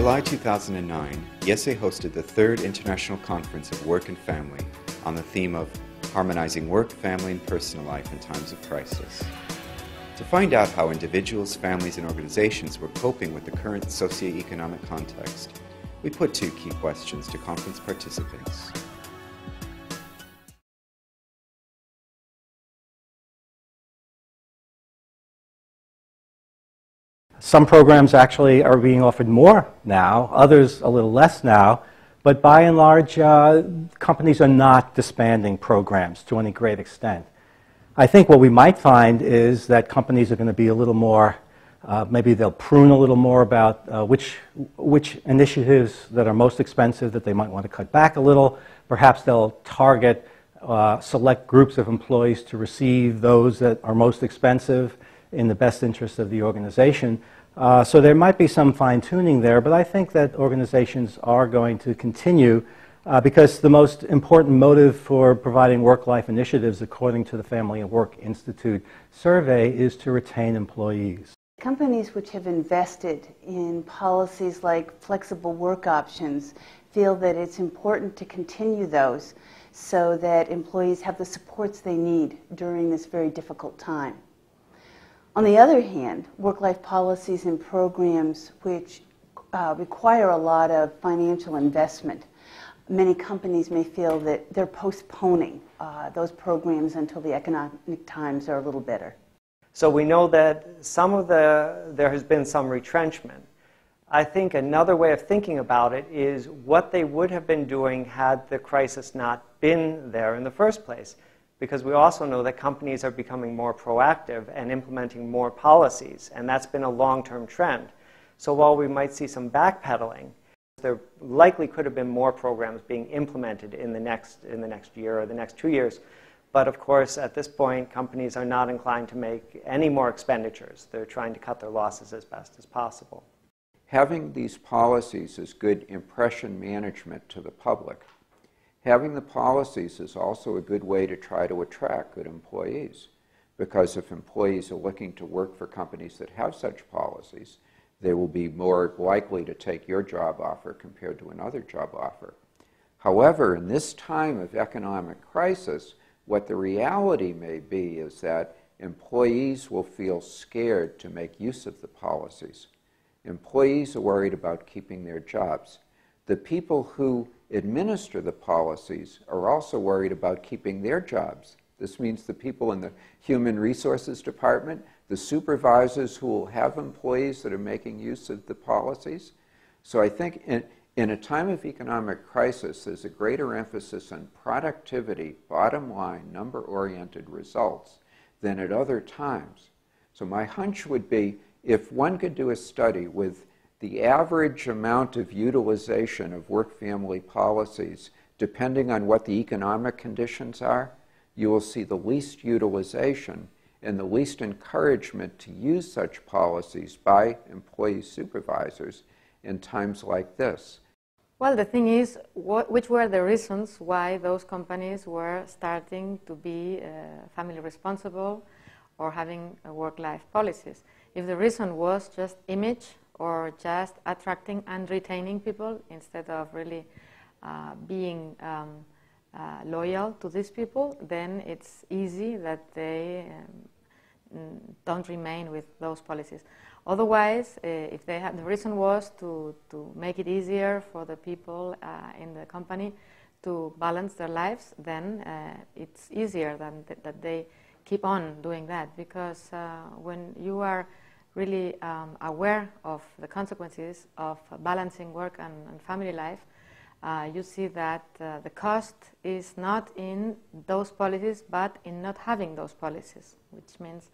July 2009, IESE hosted the third International Conference of Work and Family on the theme of Harmonizing Work, Family, and Personal Life in Times of Crisis. To find out how individuals, families, and organizations were coping with the current socioeconomic context, we put two key questions to conference participants. Some programs actually are being offered more now, others a little less now, but by and large, companies are not disbanding programs to any great extent. I think what we might find is that companies are going to be a little more, maybe they'll prune a little more about which initiatives that are most expensive that they might want to cut back a little. Perhaps they'll target select groups of employees to receive those that are most expensive in the best interest of the organization. So there might be some fine-tuning there, but I think that organizations are going to continue because the most important motive for providing work-life initiatives, according to the Family and Work Institute survey, is to retain employees. Companies which have invested in policies like flexible work options feel that it's important to continue those so that employees have the supports they need during this very difficult time. On the other hand, work-life policies and programs which require a lot of financial investment, many companies may feel that they're postponing those programs until the economic times are a little better. So we know that there has been some retrenchment. I think another way of thinking about it is what they would have been doing had the crisis not been there in the first place. Because we also know that companies are becoming more proactive and implementing more policies, and that's been a long-term trend. So while we might see some backpedaling, there likely could have been more programs being implemented in the next year or the next 2 years. But of course, at this point, companies are not inclined to make any more expenditures. They're trying to cut their losses as best as possible. Having these policies is good impression management to the public. Having the policies is also a good way to try to attract good employees, because if employees are looking to work for companies that have such policies, they will be more likely to take your job offer compared to another job offer. However, in this time of economic crisis, what the reality may be is that employees will feel scared to make use of the policies. Employees are worried about keeping their jobs. The people who administer the policies are also worried about keeping their jobs. This means the people in the Human Resources Department, the supervisors who will have employees that are making use of the policies. So I think in a time of economic crisis, there's a greater emphasis on productivity, bottom line, number-oriented results than at other times. So my hunch would be if one could do a study with the average amount of utilization of work-family policies, depending on what the economic conditions are, you will see the least utilization and the least encouragement to use such policies by employee supervisors in times like this. Well, the thing is, which were the reasons why those companies were starting to be family responsible or having work-life policies? If the reason was just image, or just attracting and retaining people instead of really being loyal to these people, then it's easy that they don't remain with those policies. Otherwise, if they have, the reason was to make it easier for the people in the company to balance their lives, then it's easier than that they keep on doing that, because when you are really aware of the consequences of balancing work and family life, you see that the cost is not in those policies, but in not having those policies, which means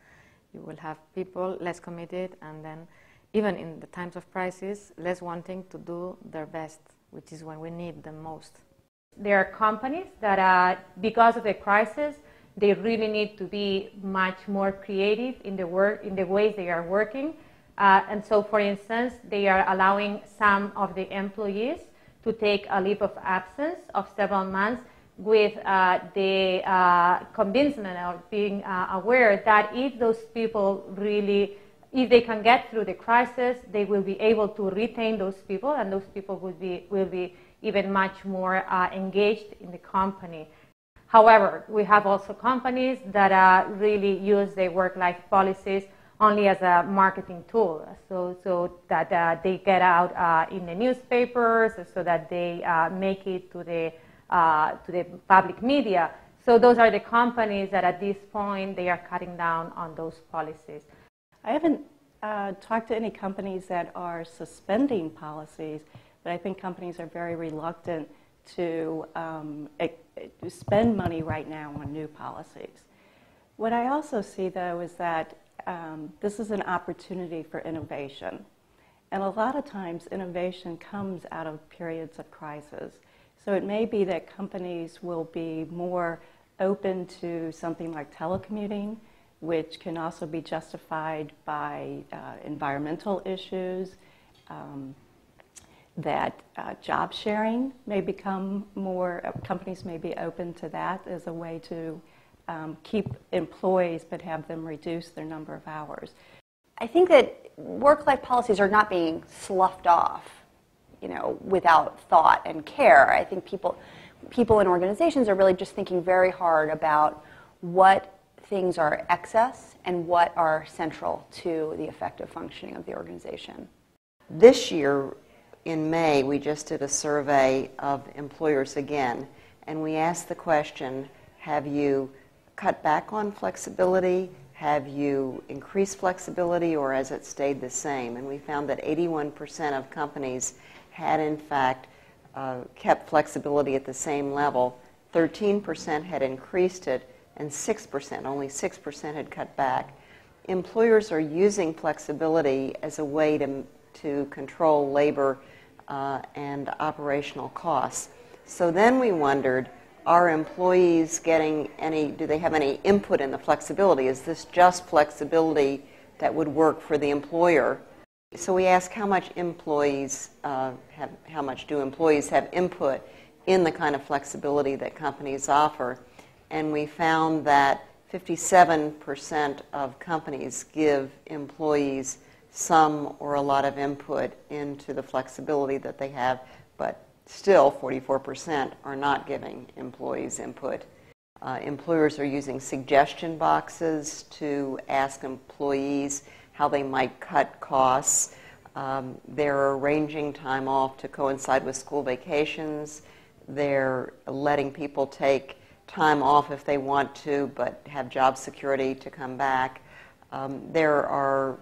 you will have people less committed, and then even in the times of crisis, less wanting to do their best, which is when we need them most. There are companies that, because of the crisis, they really need to be much more creative in the ways they are working. And so, for instance, they are allowing some of the employees to take a leave of absence of several months with the convincement of being aware that if those people really if they can get through the crisis, they will be able to retain those people, and those people will be even much more engaged in the company. However, we have also companies that really use their work-life policies only as a marketing tool, so that they get out in the newspapers, so that they make it to the public media. So those are the companies that at this point they are cutting down on those policies. I haven't talked to any companies that are suspending policies, but I think companies are very reluctant to spend money right now on new policies. What I also see, though, is that this is an opportunity for innovation. And a lot of times innovation comes out of periods of crisis. So it may be that companies will be more open to something like telecommuting, which can also be justified by environmental issues, that job sharing may become more, companies may be open to that as a way to keep employees but have them reduce their number of hours. I think that work-life policies are not being sloughed off, without thought and care. I think people in organizations are really just thinking very hard about what things are excess and what are central to the effective functioning of the organization. This year, in May, we just did a survey of employers again, and we asked the question, have you cut back on flexibility? Have you increased flexibility, or has it stayed the same? And we found that 81% of companies had, in fact, kept flexibility at the same level. 13% had increased it, and only 6% had cut back. Employers are using flexibility as a way to control labor and operational costs. So then we wondered, are employees do they have any input in the flexibility? Is this just flexibility that would work for the employer? So we asked how much do employees have input in the kind of flexibility that companies offer? And we found that 57% of companies give employees some or a lot of input into the flexibility that they have, but still 44% are not giving employees input. Employers are using suggestion boxes to ask employees how they might cut costs. They're arranging time off to coincide with school vacations. They're letting people take time off if they want to, but have job security to come back. There are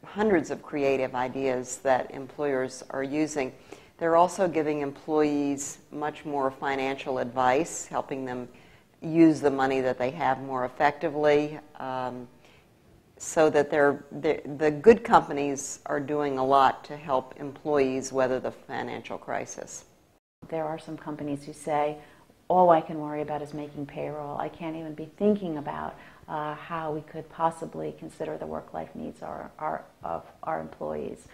hundreds of creative ideas that employers are using. They're also giving employees much more financial advice, helping them use the money that they have more effectively, so that the good companies are doing a lot to help employees weather the financial crisis. There are some companies who say, all I can worry about is making payroll. I can't even be thinking about how we could possibly consider the work-life needs of our employees.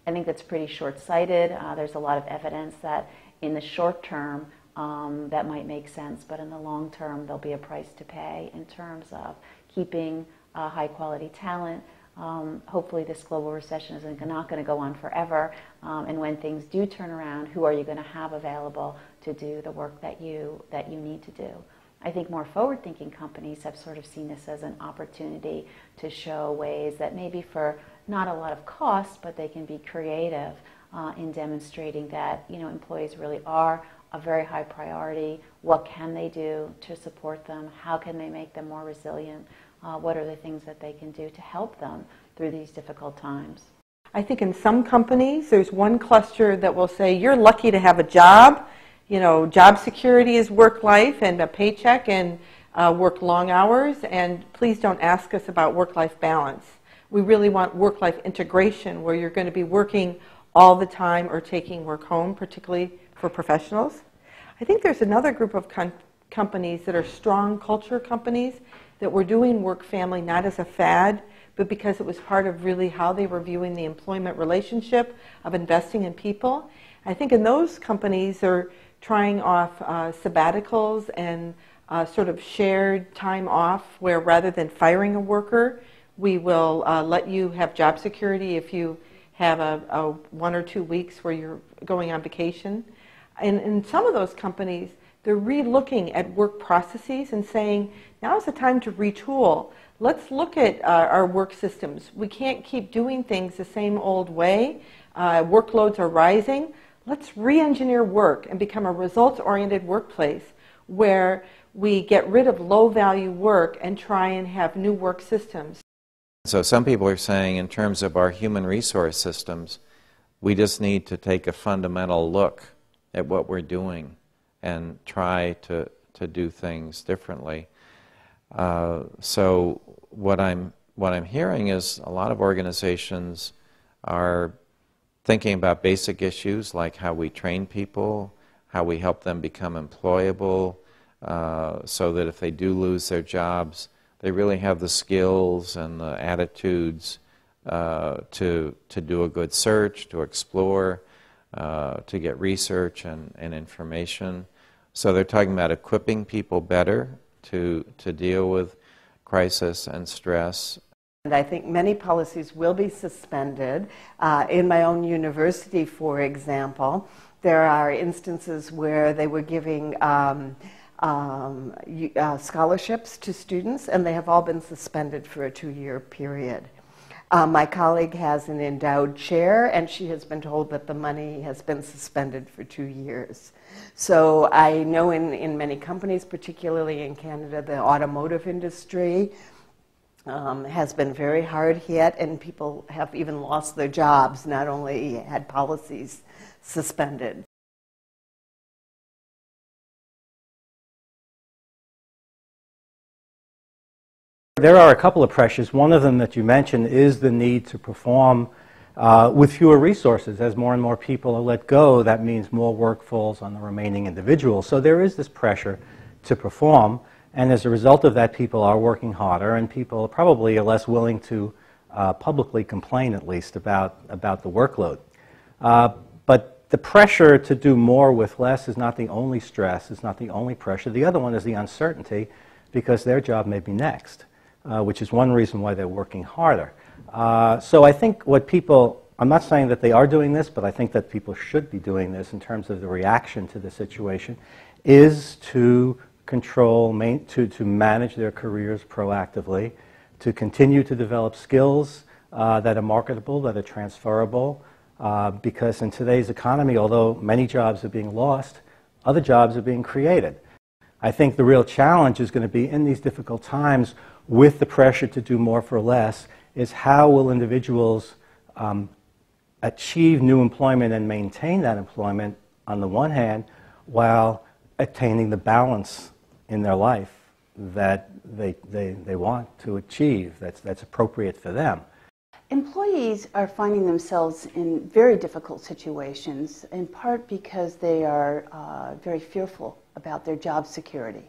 I think that's pretty short-sighted. There's a lot of evidence that in the short term that might make sense, but in the long term there'll be a price to pay in terms of keeping high-quality talent. Hopefully this global recession is not going to go on forever, and when things do turn around, who are you going to have available to do the work that you need to do? I think more forward-thinking companies have sort of seen this as an opportunity to show ways that maybe for not a lot of cost, but they can be creative in demonstrating that employees really are a very high priority. What can they do to support them? How can they make them more resilient? What are the things that they can do to help them through these difficult times? I think in some companies there's one cluster that will say you're lucky to have a job. Job security is work life and a paycheck and work long hours, and please don't ask us about work-life balance. We really want work-life integration where you're going to be working all the time or taking work home, particularly for professionals. I think there's another group of companies that are strong culture companies that were doing work-family not as a fad, but because it was part of really how they were viewing the employment relationship of investing in people. I think in those companies they're trying off sabbaticals and sort of shared time off where rather than firing a worker, We will let you have job security if you have a 1 or 2 weeks where you're going on vacation. And in some of those companies, they're re-looking at work processes and saying, now's the time to retool. Let's look at our work systems. We can't keep doing things the same old way. Workloads are rising. Let's re-engineer work and become a results-oriented workplace where we get rid of low-value work and try and have new work systems. So some people are saying in terms of our human resource systems, we just need to take a fundamental look at what we're doing and try to do things differently. So what I'm hearing is a lot of organizations are thinking about basic issues like how we train people, how we help them become employable, so that if they do lose their jobs, they really have the skills and the attitudes to do a good search, to explore, to get research and information. So they're talking about equipping people better to deal with crisis and stress. And I think many policies will be suspended. In my own university, for example, there are instances where they were giving scholarships to students, and they have all been suspended for a 2-year period. My colleague has an endowed chair, and she has been told that the money has been suspended for 2 years. So I know in many companies, particularly in Canada, the automotive industry has been very hard hit, and people have even lost their jobs, not only had policies suspended. There are a couple of pressures. One of them that you mentioned is the need to perform with fewer resources. As more and more people are let go, that means more work falls on the remaining individuals. So there is this pressure to perform, and as a result of that, people are working harder, and people probably are less willing to publicly complain, at least, about the workload. But the pressure to do more with less is not the only stress, it's not the only pressure. The other one is the uncertainty, because their job may be next. Which is one reason why they're working harder. So I think what people, I'm not saying that they are doing this, but I think that people should be doing this in terms of the reaction to the situation, is to control, to manage their careers proactively, to continue to develop skills that are marketable, that are transferable, because in today's economy, although many jobs are being lost, other jobs are being created. I think the real challenge is going to be in these difficult times with the pressure to do more for less is how will individuals achieve new employment and maintain that employment on the one hand while attaining the balance in their life that they want to achieve, that's appropriate for them. Employees are finding themselves in very difficult situations, in part because they are very fearful about their job security.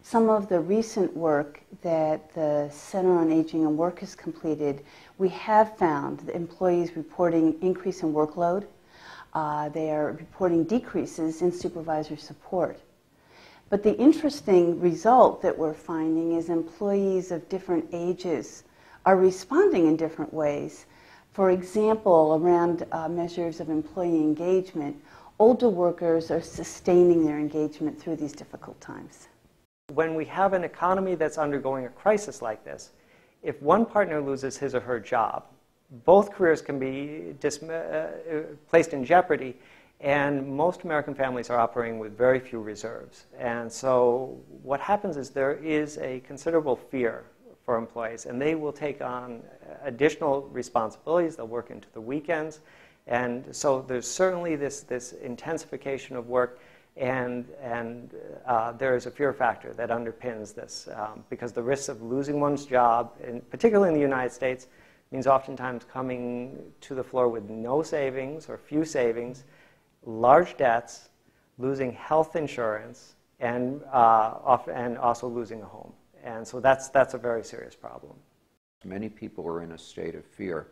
Some of the recent work that the Center on Aging and Work has completed, we have found the employees reporting increase in workload. They are reporting decreases in supervisor support. But the interesting result that we're finding is employees of different ages are responding in different ways. For example, around measures of employee engagement, older workers are sustaining their engagement through these difficult times. When we have an economy that's undergoing a crisis like this, if one partner loses his or her job, both careers can be placed in jeopardy, and most American families are operating with very few reserves. And so what happens is there is a considerable fear for employees, and they will take on additional responsibilities. They'll work into the weekends. And so there's certainly this intensification of work, and there is a fear factor that underpins this, because the risks of losing one's job, particularly in the United States, means oftentimes coming to the floor with no savings or few savings, large debts, losing health insurance, and also losing a home. And so that's a very serious problem. Many people are in a state of fear.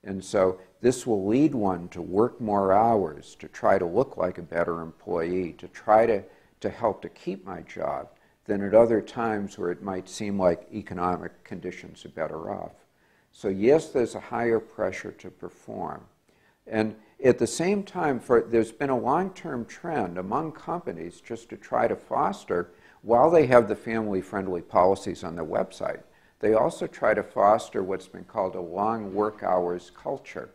And so this will lead one to work more hours, to try to look like a better employee, to try to help to keep my job, than at other times where it might seem like economic conditions are better off. So yes, there's a higher pressure to perform. And at the same time, there's been a long-term trend among companies just to try to foster, while they have the family-friendly policies on their website, they also try to foster what's been called a long work hours culture.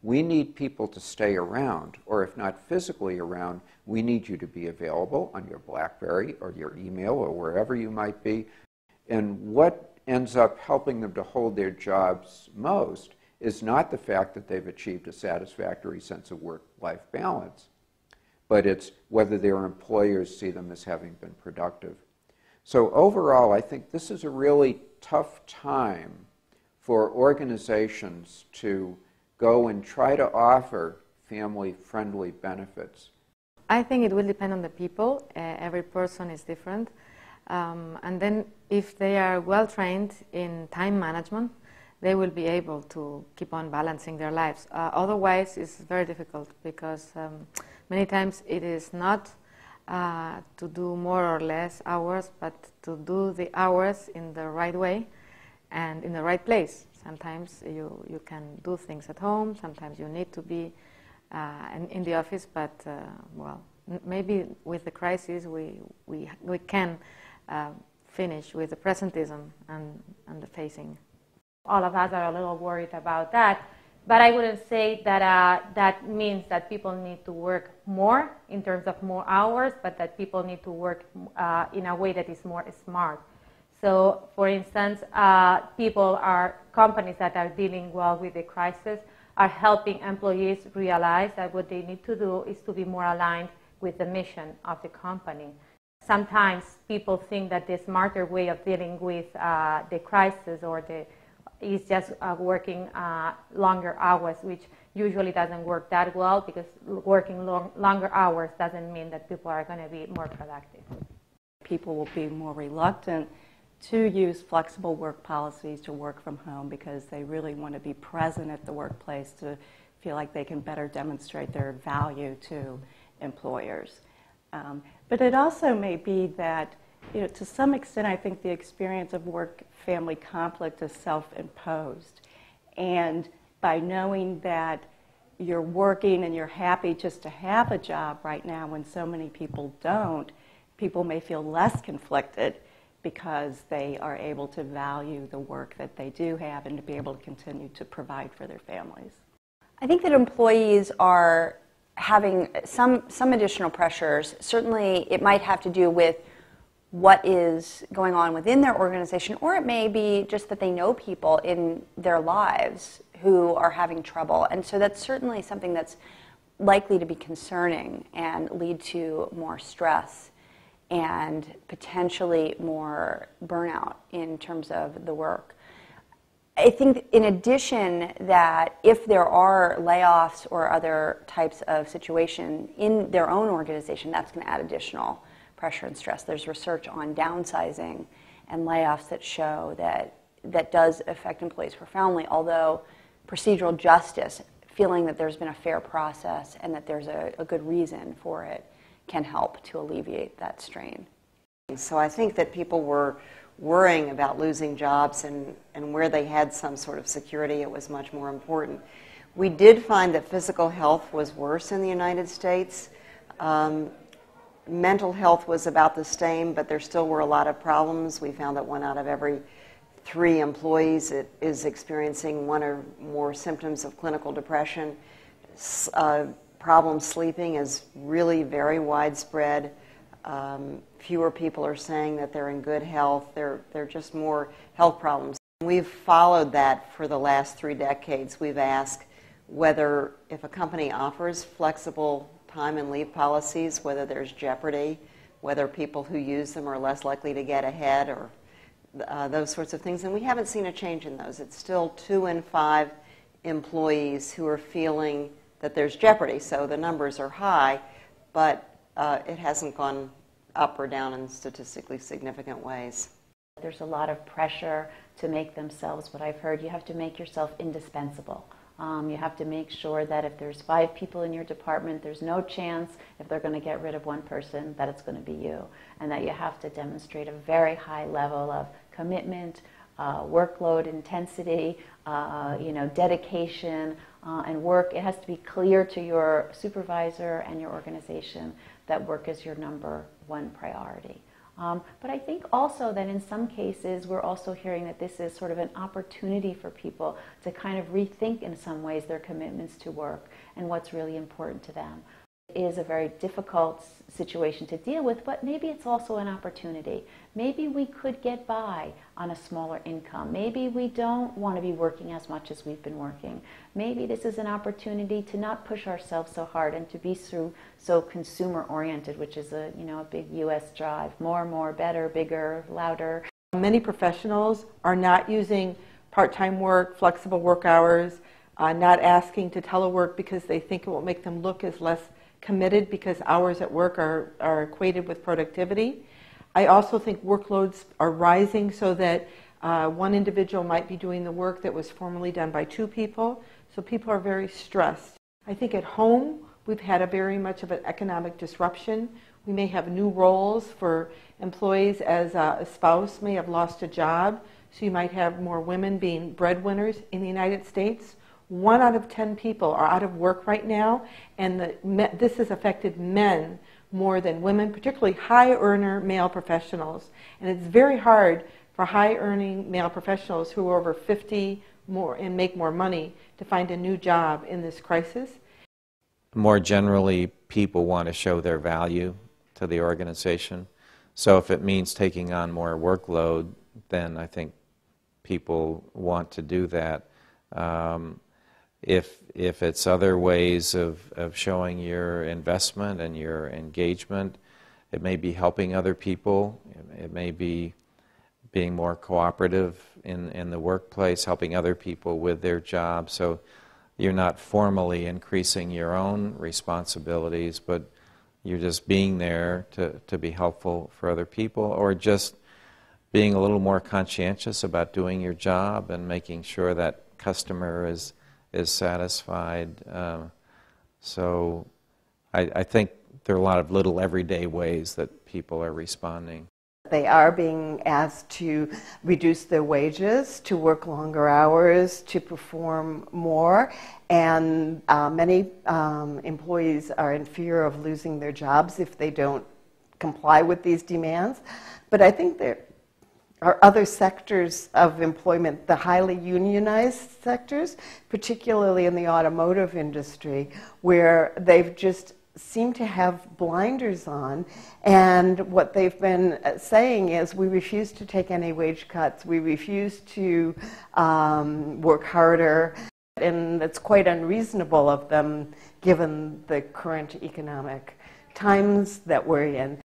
We need people to stay around, or if not physically around, we need you to be available on your BlackBerry or your email or wherever you might be. And what ends up helping them to hold their jobs most is not the fact that they've achieved a satisfactory sense of work-life balance, but it's whether their employers see them as having been productive. So overall, I think this is a really tough time for organizations to go and try to offer family-friendly benefits. I think it will depend on the people. Every person is different. And then if they are well trained in time management, they will be able to keep on balancing their lives. Otherwise, it's very difficult because many times it is not to do more or less hours, but to do the hours in the right way and in the right place. Sometimes you can do things at home, sometimes you need to be in the office, but well, maybe with the crisis we can finish with the presentism and the facing. All of us are a little worried about that, but I wouldn't say that that means that people need to work more in terms of more hours, but that people need to work in a way that is more smart. So, for instance, companies that are dealing well with the crisis are helping employees realize that what they need to do is to be more aligned with the mission of the company. Sometimes people think that the smarter way of dealing with the crisis is just working longer hours, which usually doesn't work that well, because working longer hours doesn't mean that people are going to be more productive. People will be more reluctant to use flexible work policies to work from home because they really want to be present at the workplace to feel like they can better demonstrate their value to employers. But it also may be that, to some extent, I think the experience of work-family conflict is self-imposed. And by knowing that you're working and you're happy just to have a job right now when so many people don't, people may feel less conflicted because they are able to value the work that they do have and to be able to continue to provide for their families. I think that employees are having some additional pressures. Certainly it might have to do with what is going on within their organization, or it may be just that they know people in their lives who are having trouble. And so that's certainly something that's likely to be concerning and lead to more stress and potentially more burnout in terms of the work. I think in addition that if there are layoffs or other types of situation in their own organization, that's going to add additional pressure and stress. There's research on downsizing and layoffs that show that does affect employees profoundly, although procedural justice, feeling that there's been a fair process and that there's a good reason for it, can help to alleviate that strain. So I think that people were worrying about losing jobs, and where they had some sort of security, it was much more important. We did find that physical health was worse in the United States. Mental health was about the same, but there still were a lot of problems. We found that 1 out of every 3 employees is experiencing 1 or more symptoms of clinical depression. Problem sleeping is really very widespread. Fewer people are saying that they're in good health. There are just more health problems. We've followed that for the last 3 decades. We've asked whether, if a company offers flexible time and leave policies, whether there's jeopardy, whether people who use them are less likely to get ahead, or those sorts of things. And we haven't seen a change in those. It's still 2 in 5 employees who are feeling that there's jeopardy. So the numbers are high, but it hasn't gone up or down in statistically significant ways. There's a lot of pressure to make themselves, what I've heard, you have to make yourself indispensable. You have to make sure that if there's 5 people in your department, there's no chance, if they're going to get rid of 1 person, that it's going to be you. And that you have to demonstrate a very high level of commitment, workload intensity, dedication, and work. It has to be clear to your supervisor and your organization that work is your number one priority. But I think also that in some cases we're also hearing that this is sort of an opportunity for people to kind of rethink in some ways their commitments to work and what's really important to them. It is a very difficult situation to deal with, but maybe it's also an opportunity. Maybe we could get by on a smaller income. Maybe we don't want to be working as much as we've been working. Maybe this is an opportunity to not push ourselves so hard and to be so consumer-oriented, which is a big U.S. drive. More, better, bigger, louder. Many professionals are not using part-time work, flexible work hours, not asking to telework because they think it will make them look as less committed because hours at work are equated with productivity. I also think workloads are rising so that one individual might be doing the work that was formerly done by two people, so people are very stressed. I think at home we've had a very much of an economic disruption. We may have new roles for employees as a spouse may have lost a job, so you might have more women being breadwinners in the United States. 1 out of 10 people are out of work right now, and this has affected men more than women, particularly high-earner male professionals. And it's very hard for high-earning male professionals who are over 50 more and make more money to find a new job in this crisis. More generally, people want to show their value to the organization. So if it means taking on more workload, then I think people want to do that. If it's other ways of showing your investment and your engagement, it may be helping other people, it may be being more cooperative in the workplace, helping other people with their jobs. So you're not formally increasing your own responsibilities, but you're just being there to be helpful for other people, or just being a little more conscientious about doing your job and making sure that customer is satisfied. So I think there are a lot of little everyday ways that people are responding. They are being asked to reduce their wages, to work longer hours, to perform more, and many employees are in fear of losing their jobs if they don't comply with these demands. But I think there are other sectors of employment, the highly unionized sectors, particularly in the automotive industry, where they've just seem to have blinders on, and what they've been saying is, we refuse to take any wage cuts, we refuse to work harder, and it's quite unreasonable of them given the current economic times that we're in.